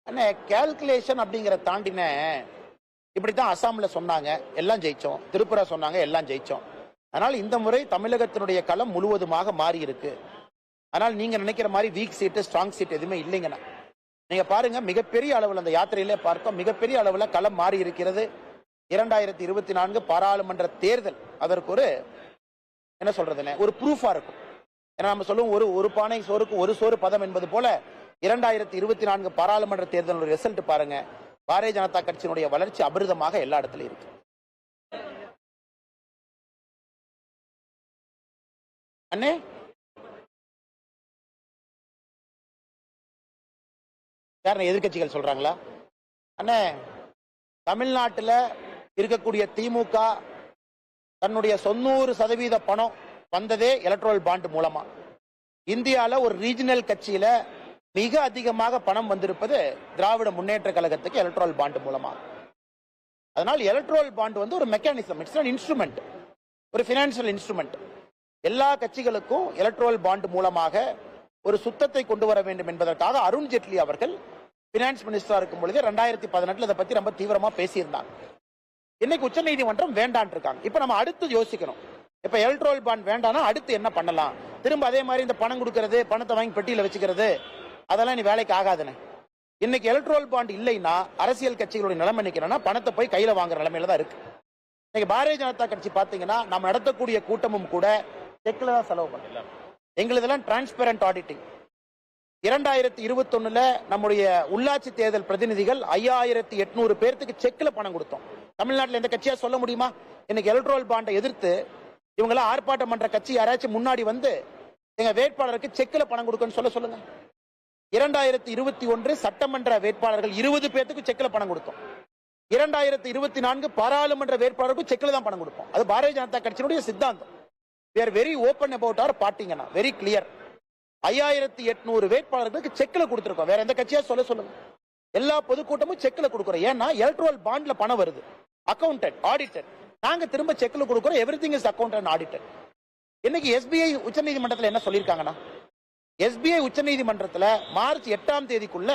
அண்ணே கால்குலேஷன் அப்படிங்கிற தாண்டின இப்படித்தான் அசாம்ல சொன்னாங்க எல்லாம் ஜெயிச்சோம், திரிபுரா சொன்னாங்க எல்லாம் ஜெயிச்சோம். அதனால் இந்த முறை தமிழகத்தினுடைய களம் முழுவதுமாக மாறி இருக்கு. ஆனால் நீங்க நினைக்கிற மாதிரி வீக் சீட்டு ஸ்ட்ராங் சீட் எதுவுமே இல்லைங்கண்ணா. நீங்க பாருங்க, மிகப்பெரிய அளவில் அந்த யாத்திரையிலே பார்த்தோம், மிகப்பெரிய அளவில் களம் மாறி இருக்கிறது. 2024 பாராளுமன்ற தேர்தல் அதற்கு ஒரு என்ன சொல்றதுன்னு ஒரு ப்ரூஃபா இருக்கும். ஏன்னா நம்ம சொல்லுவோம் ஒரு பானை சோறுக்கு ஒரு சோறு பதம் என்பது போல 2024 பாராளுமன்ற தேர்தல் ரிசல்ட் பாருங்க. பாரதிய ஜனதா கட்சியினுடைய வளர்ச்சி அபரிதமாக எல்லா இடத்துலயும் இருக்கு. அண்ணே எதிர்கட்சிகள் சொல்றாங்களா? அண்ணே, தமிழ்நாட்டில் இருக்கக்கூடிய திமுக தன்னுடைய 90% பணம் வந்ததே எலக்ட்ரல் பாண்ட் மூலமா. இந்தியாவில் ஒரு ரீஜனல் கட்சியில மிக அதிகமாக பணம் வந்திருப்பது திராவிட முன்னேற்ற கழகத்துக்கு எலக்ட்ரல் பாண்ட் மூலமா. அதனால் எலக்ட்ரல் பாண்ட் வந்து ஒரு மெக்கானிசம், இட்ஸ் an இன்ஸ்ட்ருமெண்ட், ஒரு பினான்சியல் இன்ஸ்ட்ருமெண்ட். எல்லா கட்சிகளுக்கும் எலக்ட்ரல் பாண்ட் மூலமாக ஒரு சுத்தத்தை கொண்டு வர வேண்டும் என்பதற்காக அருண் ஜேட்லி அவர்கள் பினான்ஸ் மினிஸ்டரா இருக்கும் பொழுது 2018 இதை பத்தி ரொம்ப தீவிரமா பேசியிருந்தாங்க. இன்னைக்கு உச்ச நீதிமன்றம் வேண்டான் இருக்காங்க. இப்ப நம்ம அடுத்து யோசிக்கணும், இப்ப எலக்ட்ரல் பாண்ட் வேண்டாம்னா அடுத்து என்ன பண்ணலாம்? திரும்ப அதே மாதிரி இந்த பணம் கொடுக்கறது, பணத்தை வாங்கி பெட்டியில வச்சுக்கிறது, அதெல்லாம் நீ வேலைக்கு ஆகாதுன்னு. இன்னைக்கு எலக்ட்ரல் பாண்ட் இல்லைன்னா அரசியல் கட்சிகளுடைய நிலைமை நினைக்கிறேன்னா பணத்தை போய் கையில வாங்குற நிலைமையில தான் இருக்கு. இன்னைக்கு பாரதிய ஜனதா கட்சி பாத்தீங்கன்னா நம்ம நடத்தக்கூடிய கூட்டமும் கூட செக்ல தான் செலவு பண்ணல. எங்களதெல்லாம் டிரான்ஸ்பரண்ட் ஆடிட்டிங். 2021 நம்முடைய உள்ளாட்சி தேர்தல் பிரதிநிதிகள் 5800 பேருக்கு செக்ல பணம் கொடுத்தோம். தமிழ்நாட்டில் எந்த கட்சியா சொல்ல முடியுமா? இன்னைக்கு எலக்ட்ரல் பாண்டை எதிர்த்து இவங்க ஆர்ப்பாட்டம் பண்ற கட்சி யாராச்சும் முன்னாடி வந்து எங்க வேட்பாளருக்கு செக்ல பணம் கொடுக்கன்னு சொல்லுங்க. 2021 சட்டமன்ற வேட்பாளர்கள் 20 பேருக்கு செக்ல பணம் கொடுத்தோம். 2024 பாராளுமன்ற வேட்பாளருக்கு செக்ல தான் பணம் கொடுப்போம். அது பாரதிய ஜனதா கட்சியினுடைய சித்தாந்தம். We are very open about our partyங்கண்ணா, very clear. 5800 வேட்பாளர்களுக்கு செக்ல கொடுத்திருக்கோம். வேற எந்த கட்சியா சொல்லுங்க. எல்லா பொதுக்கூட்டமும் செக்ல கொடுக்கிறோம். ஏன்னா எலக்ட்ரல் பாண்ட்ல பணம் வருது, அக்கவுண்டட், ஆடிட்டட். நாங்க திரும்ப செக்ல கொடுக்கிறோம். Everything is accounted and audited. இன்னைக்கு எஸ்பிஐ உச்சநீதிமன்றத்தில் என்ன சொல்லியிருக்காங்கன்னா, எஸ்பிஐ உச்சநீதிமன்றத்தில் மார்ச் 8ஆம் தேதிக்குள்ள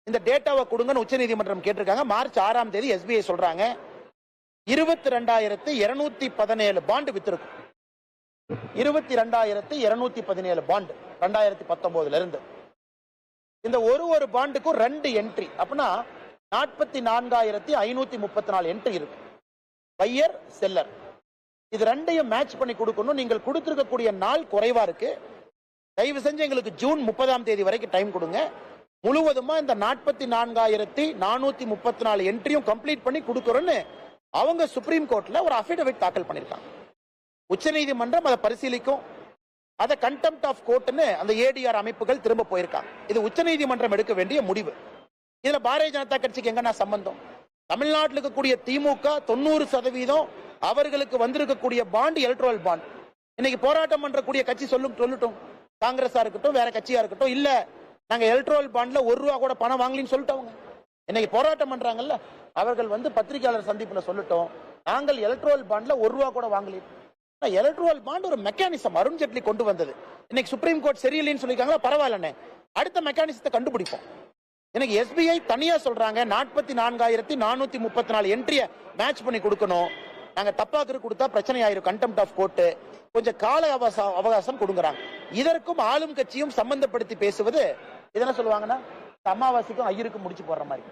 இந்த டேட்டாவை கொடுங்கன்னு உச்சநீதிமன்றம் கேட்டிருக்காங்க. மார்ச் 6ஆம் தேதி எஸ்பிஐ சொல்றாங்க 22,217 பாண்டு வித்திருக்கும். 22,217 பாண்டு 2019 இருந்து. இந்த ஒரு பாண்டுக்கும் 2 என்ட்ரி, அப்படின்னா 44,534 என்ட்ரி இருக்கு. பையர், செல்லர், இது ரெண்டையும் மேட்ச் பண்ணி கொடுக்கணும். நீங்கள் கொடுத்திருக்கக்கூடிய நாள் குறைவா இருக்கு. தயவு செஞ்சு எங்களுக்கு ஜூன் 30ஆம் தேதி வரைக்கும் டைம் கொடுங்க. முழுவதுமா இந்த 44,434 என்ட்ரியும் கம்ப்ளீட் பண்ணி கொடுக்கறோம்னு அவங்க சுப்ரீம் கோர்ட்ல ஒரு அஃபிடவிட் தாக்கல் பண்ணிருக்காங்க. உச்சநீதிமன்றம் அதை பரிசீலிக்கும். அதை கண்டெம்ட் ஆஃப் கோர்ட்னு அந்த ஏடிஆர் அமைப்புகள் திரும்ப போயிருக்காங்க. இது உச்சநீதிமன்றம் எடுக்க வேண்டிய முடிவு. இதுல பாரதிய ஜனதா கட்சிக்கு எங்கன்னா சம்பந்தம்? தமிழ்நாட்டில் இருக்கக்கூடிய திமுக 90% அவர்களுக்கு வந்திருக்கக்கூடிய பாண்ட் எலக்ட்ரல் பாண்ட். இன்னைக்கு போராட்டம் பண்றக்கூடிய கட்சி சொல்லட்டும், காங்கிரஸா இருக்கட்டும், வேற கட்சியா இருக்கட்டும், இல்ல நாங்க எலக்ட்ரல் பாண்ட்ல ₹1 கூட பணம் வாங்கலின்னு சொல்லிட்டவங்க. இன்னைக்கு போராட்டம் பண்றாங்கல்ல, அவர்கள் வந்து பத்திரிகையாளர் சந்திப்புல சொல்லட்டும், நாங்கள் எலக்ட்ரல் பாண்ட்ல ₹1 கூட வாங்கல. எலக்ட்ரல் பாண்ட் ஒரு மெக்கானிசம் அருண் ஜேட்லி கொண்டு வந்தது. இன்னைக்கு சுப்ரீம் கோர்ட் சரியில்லைன்னு சொல்லிருக்காங்களா, பரவாயில்லன்னு அடுத்த மெக்கானிசத்தை கண்டுபிடிப்போம். எனக்கு எஸ்பிஐ தனியா சொல்றாங்க 44,434 என்ட்ரிய மேட்ச் பண்ணி கொடுக்கணும். நாங்க தப்பாக்கு கொடுத்தா பிரச்சனை ஆயிரும், கண்டெம்ட் ஆஃப் கோர்ட். கொஞ்சம் கால அவகாசம் கொடுங்கறாங்க. இதற்கும் ஆளும் கட்சியும் சம்பந்தப்படுத்தி பேசுவது என்ன சொல்லுவாங்கன்னா, அமாவாசைக்கும் ஐயருக்கும் முடிச்சு போடுற மாதிரி.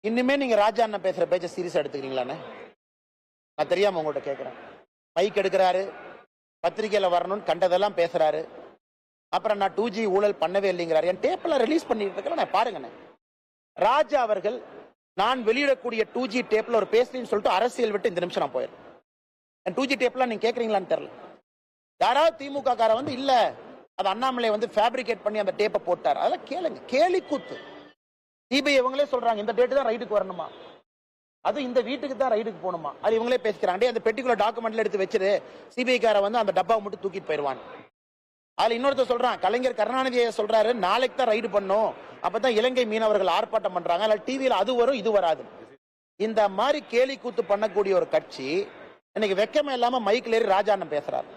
இன்னுமே நீங்க ராஜா அண்ணன் பேசுற பேச்ச சீரியஸா எடுத்துக்கிறீங்களான்னு நான் தெரியாம உங்கள்கிட்ட கேட்கிறேன். மைக் எடுக்கிறாரு, பத்திரிகையில வரணும்னு கண்டதெல்லாம் பேசுறாரு. அப்புறம் நான் 2G ஊழல் பண்ணவே இல்லைங்கிறாரு. என் டேப்ல ரிலீஸ் பண்ணிட்டு இருக்கேன், பாருங்க. ராஜா அவர்கள் நான் வெளியிடக்கூடிய 2G டேப்ல ஒரு பேசுறேன்னு சொல்லிட்டு அரசியல் விட்டு இந்த நிமிஷம் நான் போயிடுறேன். 2G டேப்லாம் நீங்க கேட்கறீங்களான்னு தெரியல. யாராவது திமுக கார வந்து இல்ல அது அண்ணாமலை வந்து ஃபேப்ரிகேட் பண்ணி அந்த டேப்பை போட்டார், அதெல்லாம் கேளுங்க. கேலி கூத்து. சிபிஐ இவங்களே சொல்றாங்க இந்த டேட்டு தான் ரைடுக்கு வரணுமா, அது இந்த வீட்டுக்கு தான் ரைடுக்கு போகணுமா, அது இவங்களே பேசிக்கிறாங்க. அந்த பெர்டிகுலர் டாக்குமெண்ட்ல எடுத்து வச்சிரு, சிபிஐ கார வந்து அந்த டப்பாவை மட்டும் தூக்கிட்டு போயிடுவான். அதுல இன்னொருத்தர் சொல்றான், கலைஞர் கருணாநிதியை சொல்றாரு நாளைக்கு தான் ரைடு பண்ணும், அப்பதான் இலங்கை மீனவர்கள் ஆர்ப்பாட்டம் பண்றாங்க, அல்ல டிவியில் அது வரும் இது வராது. இந்த மாதிரி கேலி கூத்து பண்ணக்கூடிய ஒரு கட்சி இன்னைக்கு வெக்கமே இல்லாம மைக்கில் ஏறி ராஜாண்ணன் பேசுறாரு,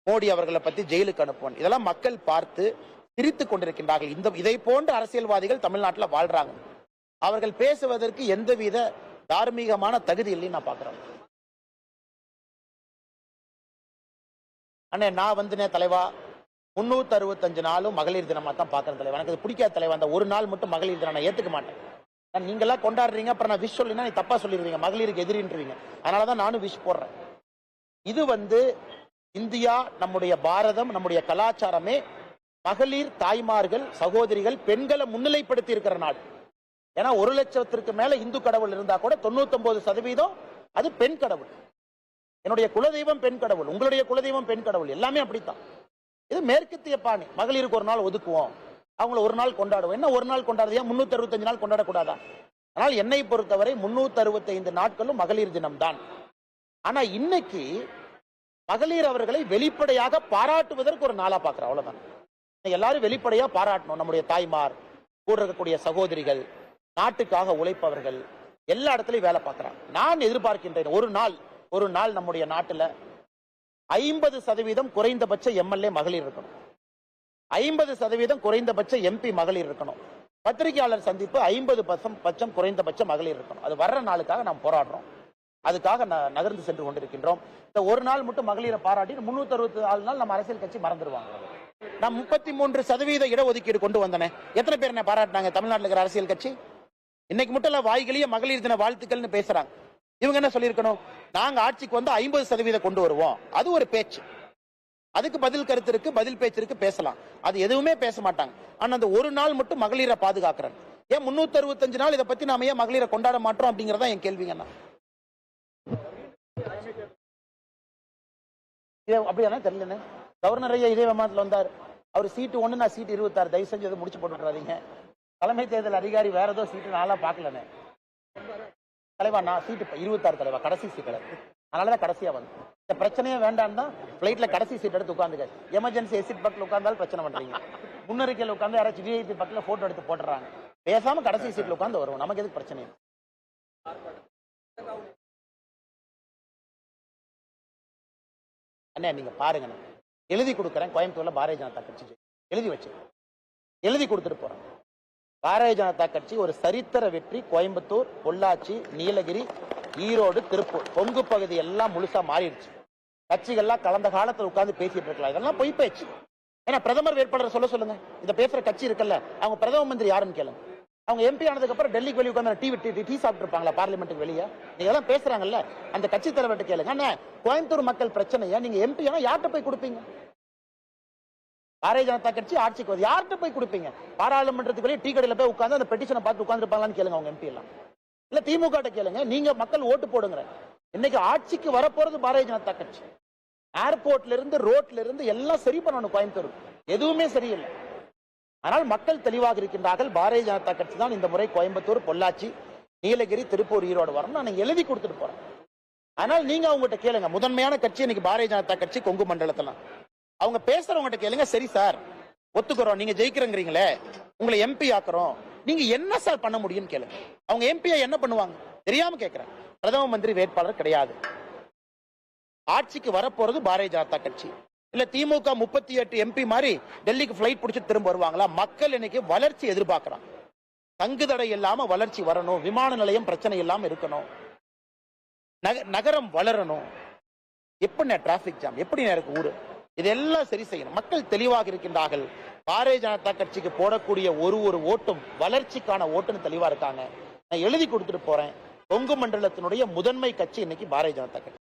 மோடி அவர்களை பத்தி ஜெயிலுக்கு அனுப்புவோம். இதெல்லாம் மக்கள் பார்த்து சிரித்துக் கொண்டிருக்கின்றார்கள். இதை போன்ற அரசியல்வாதிகள் தமிழ்நாட்டில் வாழ்றாங்க. அவர்கள் பேசுவதற்கு எந்தவித தார்மீகமான தகுதி இல்லைன்னு நான் பாக்குறேன். அண்ணே நான் வந்து தலைவா 365 நாளும் மகளிர் தினமா தான் பாக்குறேன் தலைவா. எனக்கு பிடிக்காத தலைவா, அந்த ஒரு நாள் மட்டும் மகளிர் தினம் நான் ஏத்துக்க மாட்டேன். நீங்களாம் கொண்டாடுறீங்க, அப்புறம் நான் விஷ் சொல்லினா நீ தப்பா சொல்லிடுவீங்க, மகளிருக்கு எதிரின்றீங்க. அதனாலதான் நானும் விஷ் போடுறேன். இது வந்து இந்தியா, நம்முடைய பாரதம், நம்முடைய கலாச்சாரமே மகளிர் தாய்மார்கள், சகோதரிகள், பெண்களை முன்னிலைப்படுத்தி இருக்கிற நாடு. ஏன்னா 1 லட்சத்திற்கு மேல இந்து கடவுள் இருந்தா கூட 99% அது பெண் கடவுள். என்னுடைய குலதெய்வம் பெண் கடவுள், உங்களுடைய குலதெய்வம் பெண் கடவுள், எல்லாமே அப்படித்தான். இது மேற்கத்திய பாணி. மகளிருக்கு ஒரு நாள் ஒதுக்குவோம், அவங்கள ஒரு நாள் கொண்டாடுவோம். என்ன ஒரு நாள் கொண்டாடுறது? 365 நாள் கொண்டாடக்கூடாதா? ஆனால் என்னை பொறுத்தவரை 365 நாட்களும் மகளிர் தினம் தான். ஆனா இன்னைக்கு மகளிர் அவர்களை வெளிப்படையாக பாராட்டுவதற்கு ஒரு நாளா பாக்குறேன், அவ்வளவுதான். எல்லாரும் வெளிப்படையா பாராட்டணும். நம்முடைய தாய்மார், கூட இருக்கக்கூடிய சகோதரிகள், நாட்டுக்காக உழைப்பவர்கள், எல்லா இடத்துலயும் வேலை பார்க்கிறாங்க. நான் எதிர்பார்க்கின்றேன் ஒரு நாள் நம்முடைய நாட்டுல 50% குறைந்தபட்ச எம்எல்ஏ மகளிர் இருக்கணும், 50% குறைந்தபட்ச எம்பி மகளிர் இருக்கணும், பத்திரிகையாளர் சந்திப்பு 50% குறைந்தபட்ச மகளிர் இருக்கணும். அது வர்ற நாளுக்காக நாம் போராடுறோம், அதுக்காக நகர்ந்து சென்று கொண்டிருக்கின்றோம். இந்த ஒரு நாள் மட்டும் மகளிரை பாராட்டி 364 நாள் நம்ம அரசியல் கட்சி மறந்துடுவாங்க. நான் 33% இடஒதுக்கீடு கொண்டு வந்தேன். எத்தனை பேர் என்ன பாராட்டினாங்க தமிழ்நாட்டில் இருக்கிற அரசியல் கட்சி? இன்னைக்கு மட்டும் வாய்களையே மகளிர் தின வாழ்த்துக்கள்னு பேசுறாங்க. இவங்க என்ன சொல்லியிருக்கணும்? நாங்க ஆட்சிக்கு வந்து 50% கொண்டு வருவோம். அது ஒரு பேச்சு, அதுக்கு பதில் கருத்து இருக்கு, பதில் பேச்சு இருக்கு, பேசலாம். அது எதுவுமே பேச மாட்டாங்க. ஆனா அந்த ஒரு நாள் மட்டும் மகளிரை பாதுகாக்கிறேன். ஏன் 365 நாள் இதை பத்தி நாம ஏன் மகளிரை கொண்டாட மாட்டோம் அப்படிங்கறத என் கேள்விங்க. அப்படியான தெரியல. கவர்னர் ஐயா இதே விமானத்தில் வந்தார். அவர் சீட்டு 1, நான் சீட்டு 26. தயவு செஞ்சு அதை முடிச்சு போட்டுறாதீங்க. தலைமை தேர்தல் அதிகாரி வேற ஏதோ சீட்டு நாளா பாக்கலன்னு தலைவா, நான் சீட்டு 26 தலைவா, கடைசி சீட்டு. அதனாலதான் கடைசியா வந்து இந்த பிரச்சனையே வேண்டாம் தான் பிளைட்ல கடைசி சீட் எடுத்து உட்காந்துக்க. எமர்ஜென்சி எக்ஸிட் பக்கத்துல உட்கார்ந்தாலும் பிரச்சனை பண்றீங்க. முன்னறிக்கையில் உட்காந்து யாராச்சும் விஐபி பக்கத்துல போட்டோ எடுத்து போட்டுறாங்க. பேசாம கடைசி சீட்ல உட்காந்து வருவோம், நமக்கு எதுக்கு பிரச்சனை? அண்ணே நீங்க பாருங்க, எழுதி கொடுக்குறேன். கோயம்புத்தூர்ல பாரதிய ஜனதா கட்சி எழுதி வச்சு எழுதி கொடுத்துட்டு போறேன். பாரதிய ஜனதா கட்சி ஒரு சரித்திர வெற்றி. கோயம்புத்தூர், பொள்ளாச்சி, நீலகிரி, ஈரோடு, திருப்பூர், கொங்கு பகுதி எல்லாம் முழுசா மாறிடுச்சு. கட்சிகள்லாம் கலந்த காலத்தில் உட்கார்ந்து பேசிட்டு இருக்கலாம். இதெல்லாம் பொய் பேச்சு. ஏன்னா பிரதமர் வேட்பாளர் சொல்லுங்க. இதை பேசுற கட்சி இருக்குல்ல, அவங்க பிரதம மந்திரி யாருன்னு கேளுங்க. அவங்க எம்பி ஆனதுக்கு அப்புறம் டெல்லிக்கு வெளியே உட்காந்து டீ சாப்பிட்டு இருப்பாங்களா பார்லிமெண்ட்டுக்கு வெளியே? நீங்க எல்லாம் பேசுறாங்கல்ல, அந்த கட்சி தலைவர்கிட்ட கேளுங்க. அண்ணா கோயம்புத்தூர் மக்கள் பிரச்சனையா நீங்க எம்பி ஆனா யார்கிட்ட போய் கொடுப்பீங்க? பாரதிய ஜனதா கட்சி ஆட்சிக்கு வந்து யார்கிட்ட போய் கொடுப்பீங்க? பாராளுமன்றத்துக்கு வெளியே டீ கடையில போய் உட்கார்ந்து அந்த பெட்டிஷனை பார்த்து உட்கார்ந்துருப்பாங்களான்னு கேளுங்க அவங்க எம்பி எல்லாம். இல்ல திமுக கேளுங்க, நீங்க மக்கள் ஓட்டு போடுங்க. இன்னைக்கு ஆட்சிக்கு வரப்போறது பாரதிய ஜனதா கட்சி. ஏர்போர்ட்ல இருந்து ரோட்ல இருந்து எல்லாம் சரி பண்ணணும். கோயம்புத்தூர் எதுவுமே சரியில்லை. ஆனால் மக்கள் தெளிவாக இருக்கின்றார்கள். பாரதிய ஜனதா கட்சி தான் இந்த முறை கோயம்புத்தூர், பொள்ளாச்சி, நீலகிரி, திருப்பூர், ஈரோடு வரும். நான் எழுதி கொடுத்துட்டு போறேன். ஆனால் நீங்க அவங்ககிட்ட கேளுங்க. முதன்மையான கட்சி இன்னைக்கு பாரதிய ஜனதா கட்சி கொங்கு மண்டலத்துல. அவங்க பேசுறவங்ககிட்ட கேளுங்க. சரி சார் ஒத்துக்கிறோம், நீங்க ஜெயிக்கிறீங்களே, உங்களை எம்பி ஆக்குறோம், நீங்க என்ன சார் பண்ண முடியும்னு கேளுங்க. அவங்க எம்பியா என்ன பண்ணுவாங்க தெரியாம கேட்கிறேன். பிரதம மந்திரி வேட்பாளர் கிடையாது. ஆட்சிக்கு வரப்போறது பாரதிய ஜனதா கட்சி. இல்ல திமுக 38 எம்பி மாதிரி டெல்லிக்கு பிளைட் பிடிச்சு திரும்ப வருவாங்களா? மக்கள் இன்னைக்கு வளர்ச்சி எதிர்பார்க்கிறாங்க. தங்குதடை இல்லாம வளர்ச்சி வரணும், விமான நிலையம் பிரச்சனை இல்லாம இருக்கணும், நகரம் வளரணும். எப்படி டிராபிக் ஜாம், எப்படி இருக்கு ஊரு, இதெல்லாம் சரி செய்யணும். மக்கள் தெளிவாக இருக்கின்றார்கள். பாரதிய ஜனதா கட்சிக்கு போடக்கூடிய ஒரு ஓட்டும் வளர்ச்சிக்கான ஓட்டுன்னு தெளிவா இருக்காங்க. நான் எழுதி கொடுத்துட்டு போறேன். கொங்கு மண்டலத்தினுடைய முதன்மை கட்சி இன்னைக்கு பாரதிய ஜனதா கட்சி.